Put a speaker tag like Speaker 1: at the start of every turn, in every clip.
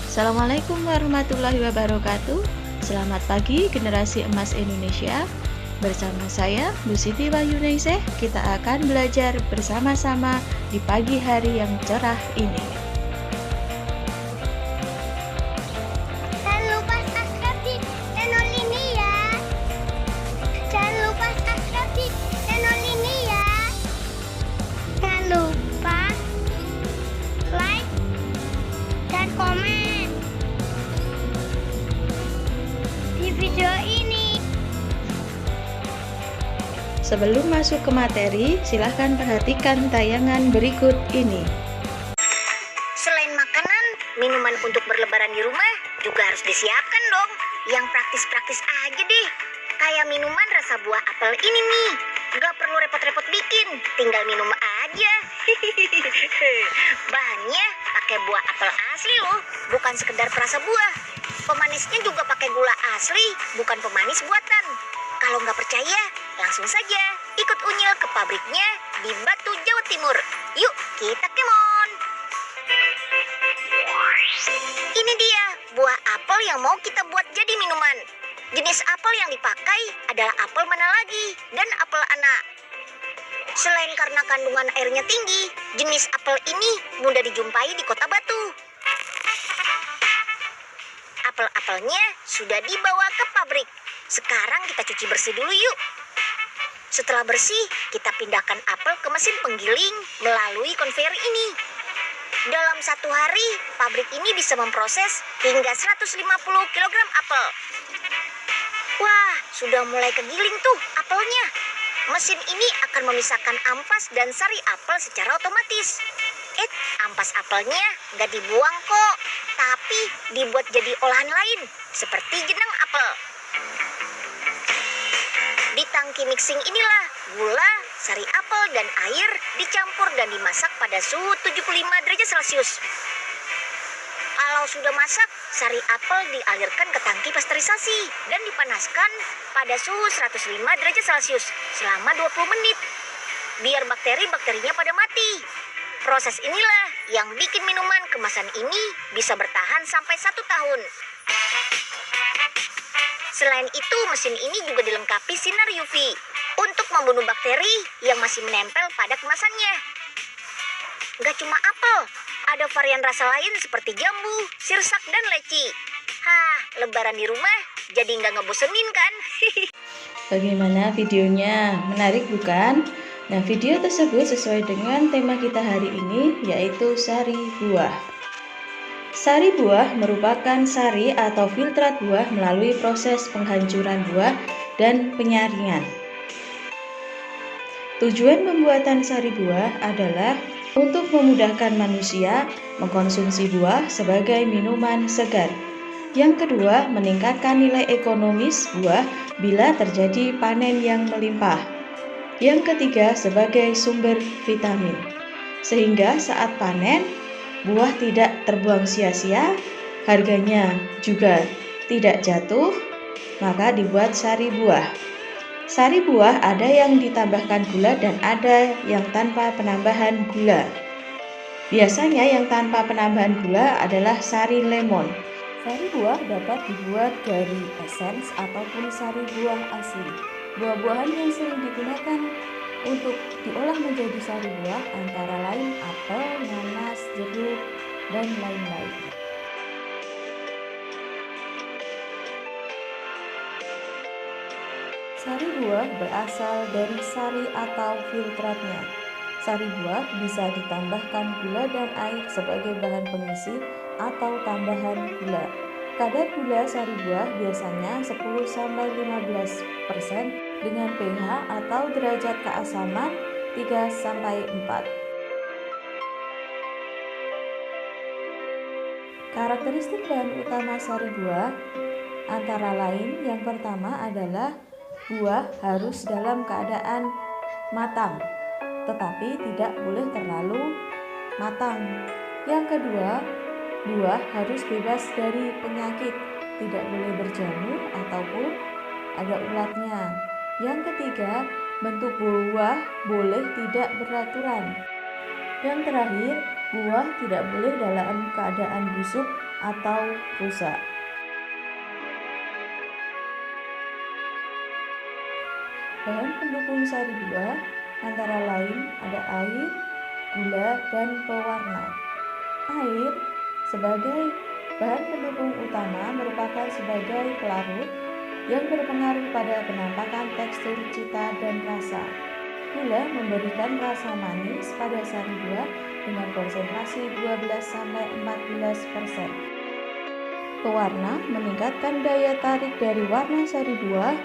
Speaker 1: Assalamualaikum warahmatullahi wabarakatuh. Selamat pagi generasi emas Indonesia. Bersama saya Bu Siti Wahyuningsih, kita akan belajar bersama-sama di pagi hari yang cerah ini.
Speaker 2: Jangan lupa subscribe di channel ini ya. Jangan lupa subscribe di channel ini ya. Jangan lupa like dan komen di video ini.
Speaker 1: Sebelum masuk ke materi, silahkan perhatikan tayangan berikut ini.
Speaker 3: Selain makanan, minuman untuk berlebaran di rumah juga harus disiapkan dong. Yang praktis-praktis aja deh. Kayak minuman rasa buah apel ini nih. Gak perlu repot-repot bikin, tinggal minum aja. Bahannya pakai buah apel asli loh, bukan sekedar perasa buah. Pemanisnya juga pakai gula asli, bukan pemanis buatan. Kalau nggak percaya, langsung saja ikut Unyil ke pabriknya di Batu, Jawa Timur. Yuk, kita kemon. Ini dia buah apel yang mau kita buat jadi minuman. Jenis apel yang dipakai adalah apel mana lagi dan apel anak. Selain karena kandungan airnya tinggi, jenis apel ini mudah dijumpai di kota Batu. Apel-apelnya sudah dibawa ke pabrik. Sekarang kita cuci bersih dulu yuk. Setelah bersih, kita pindahkan apel ke mesin penggiling melalui konveyor ini. Dalam satu hari, pabrik ini bisa memproses hingga 150 kg apel. Wah, sudah mulai kegiling tuh apelnya. Mesin ini akan memisahkan ampas dan sari apel secara otomatis. Ampas apelnya nggak dibuang kok, tapi dibuat jadi olahan lain, seperti jenang apel. Di tangki mixing inilah gula, sari apel, dan air dicampur dan dimasak pada suhu 75 derajat Celcius. Kalau sudah masak, sari apel dialirkan ke tangki pasteurisasi dan dipanaskan pada suhu 105 derajat Celcius selama 20 menit. Biar bakteri-bakterinya pada mati. Proses inilah yang bikin minuman kemasan ini bisa bertahan sampai 1 tahun. Selain itu, mesin ini juga dilengkapi sinar UV untuk membunuh bakteri yang masih menempel pada kemasannya. Gak cuma apel, ada varian rasa lain seperti jambu, sirsak, dan leci. Lebaran di rumah jadi nggak ngebosenin kan?
Speaker 1: Bagaimana videonya? Menarik bukan? Nah, video tersebut sesuai dengan tema kita hari ini, yaitu sari buah. Sari buah merupakan sari atau filtrat buah melalui proses penghancuran buah dan penyaringan. Tujuan pembuatan sari buah adalah untuk memudahkan manusia mengkonsumsi buah sebagai minuman segar. Yang kedua, meningkatkan nilai ekonomis buah bila terjadi panen yang melimpah. Yang ketiga, sebagai sumber vitamin, sehingga saat panen, buah tidak terbuang sia-sia, harganya juga tidak jatuh, maka dibuat sari buah. Sari buah ada yang ditambahkan gula dan ada yang tanpa penambahan gula. Biasanya yang tanpa penambahan gula adalah sari lemon. Sari buah dapat dibuat dari esens ataupun sari buah asli. Buah-buahan yang sering digunakan untuk diolah menjadi sari buah antara lain apel, nanas, jeruk, dan lain-lain. Sari buah berasal dari sari atau filtratnya. Sari buah bisa ditambahkan gula dan air sebagai bahan pengisi atau tambahan gula. Kadar gula sari buah biasanya 10-15% dengan pH atau derajat keasaman 3-4. Karakteristik bahan utama sari buah antara lain yang pertama adalah buah harus dalam keadaan matang, tetapi tidak boleh terlalu matang. Yang kedua, buah harus bebas dari penyakit, tidak boleh berjamur ataupun ada ulatnya. Yang ketiga, bentuk buah boleh tidak beraturan. Yang terakhir, Buah tidak boleh dalam keadaan busuk atau rusak. Bahan pendukung sari buah antara lain ada air, gula, dan pewarna. Air sebagai bahan pendukung utama merupakan sebagai pelarut yang berpengaruh pada penampakan tekstur, cita, dan rasa. Gula memberikan rasa manis pada sari buah dengan konsentrasi 12-14%. Pewarna meningkatkan daya tarik dari warna sari buah.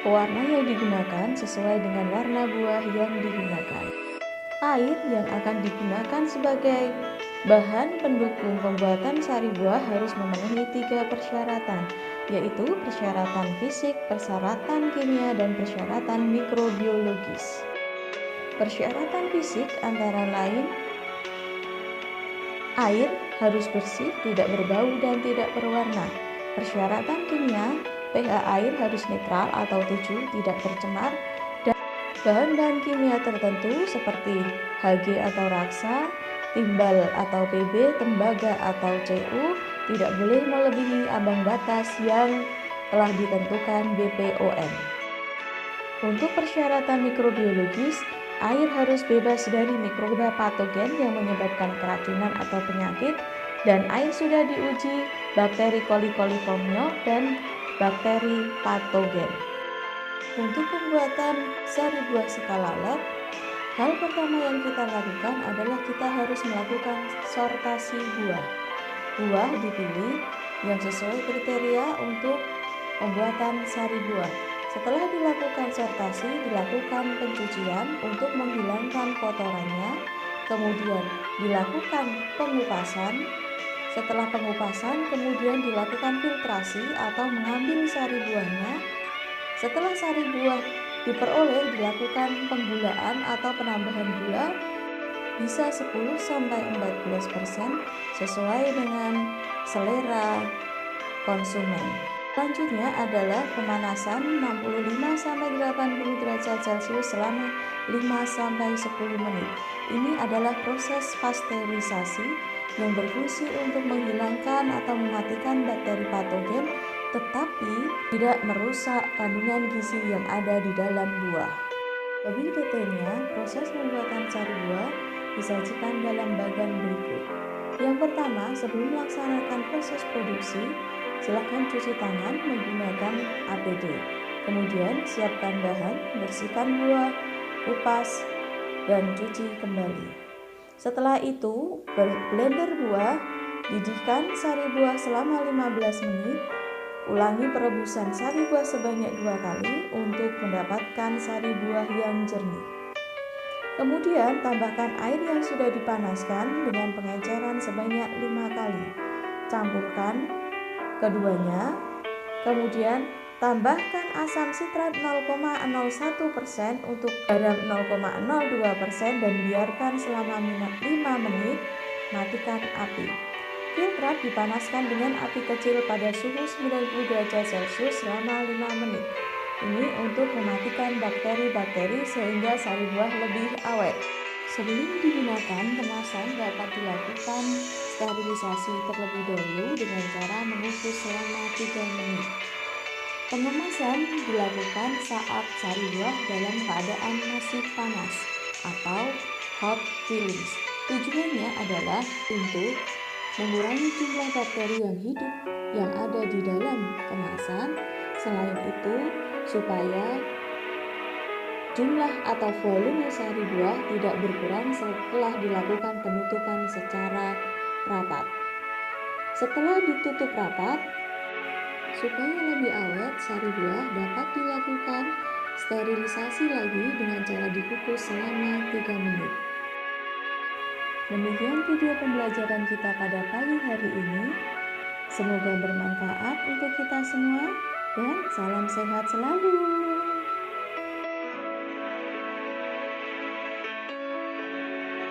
Speaker 1: Pewarna yang digunakan sesuai dengan warna buah yang digunakan. Air yang akan digunakan sebagai bahan pendukung pembuatan sari buah harus memenuhi 3 persyaratan, yaitu persyaratan fisik, persyaratan kimia, dan persyaratan mikrobiologis. Persyaratan fisik antara lain air harus bersih, tidak berbau, dan tidak berwarna. Persyaratan kimia, pH air harus netral atau 7, tidak tercemar, dan bahan-bahan kimia tertentu seperti Hg atau raksa, timbal atau Pb, tembaga atau Cu tidak boleh melebihi ambang batas yang telah ditentukan BPOM. Untuk persyaratan mikrobiologis, air harus bebas dari mikroba patogen yang menyebabkan keracunan atau penyakit, dan air sudah diuji bakteri coliformio dan bakteri patogen. Untuk pembuatan sari buah skala lab, hal pertama yang kita lakukan adalah kita harus melakukan sortasi buah. Buah dipilih yang sesuai kriteria untuk pembuatan sari buah. Setelah dilakukan sortasi, dilakukan pencucian untuk menghilangkan kotorannya, kemudian dilakukan pengupasan. Setelah pengupasan, kemudian dilakukan filtrasi atau mengambil sari buahnya. Setelah sari buah diperoleh, dilakukan penggulaan atau penambahan gula bisa 10-14% sesuai dengan selera konsumen. Selanjutnya adalah pemanasan 65-80 derajat Celcius selama 5-10 menit. Ini adalah proses pasteurisasi yang berfungsi untuk menghilangkan atau mematikan bakteri patogen, tetapi tidak merusak kandungan gizi yang ada di dalam buah. Lebih detailnya, proses pembuatan sari buah disajikan dalam bagan berikut. Yang pertama, sebelum melaksanakan proses produksi, silakan cuci tangan menggunakan APD. Kemudian siapkan bahan, bersihkan buah, kupas, dan cuci kembali. Setelah itu, blender buah, didihkan sari buah selama 15 menit. Ulangi perebusan sari buah sebanyak 2 kali untuk mendapatkan sari buah yang jernih. Kemudian tambahkan air yang sudah dipanaskan dengan pengenceran sebanyak 5 kali. Campurkan keduanya, kemudian tambahkan asam sitrat 0,01% untuk garam 0,02% dan biarkan selama 5 menit, matikan api. Filtrat dipanaskan dengan api kecil pada suhu 90 derajat Celcius selama 5 menit. Ini untuk mematikan bakteri-bakteri sehingga sari buah lebih awet. Sebelum digunakan, kemasan dapat dilakukan sterilisasi terlebih dahulu dengan cara mengukus selama 3 menit. Pengemasan dilakukan saat sari buah dalam keadaan masih panas atau hot fillings. Tujuannya adalah untuk mengurangi jumlah bakteri yang hidup yang ada di dalam kemasan. Selain itu, supaya jumlah atau volume sari buah tidak berkurang setelah dilakukan penutupan secara rapat. Setelah ditutup rapat, supaya lebih awet, sari buah dapat dilakukan sterilisasi lagi dengan cara dikukus selama 3 menit. Demikian video pembelajaran kita pada pagi hari ini. Semoga bermanfaat untuk kita semua dan salam sehat selalu.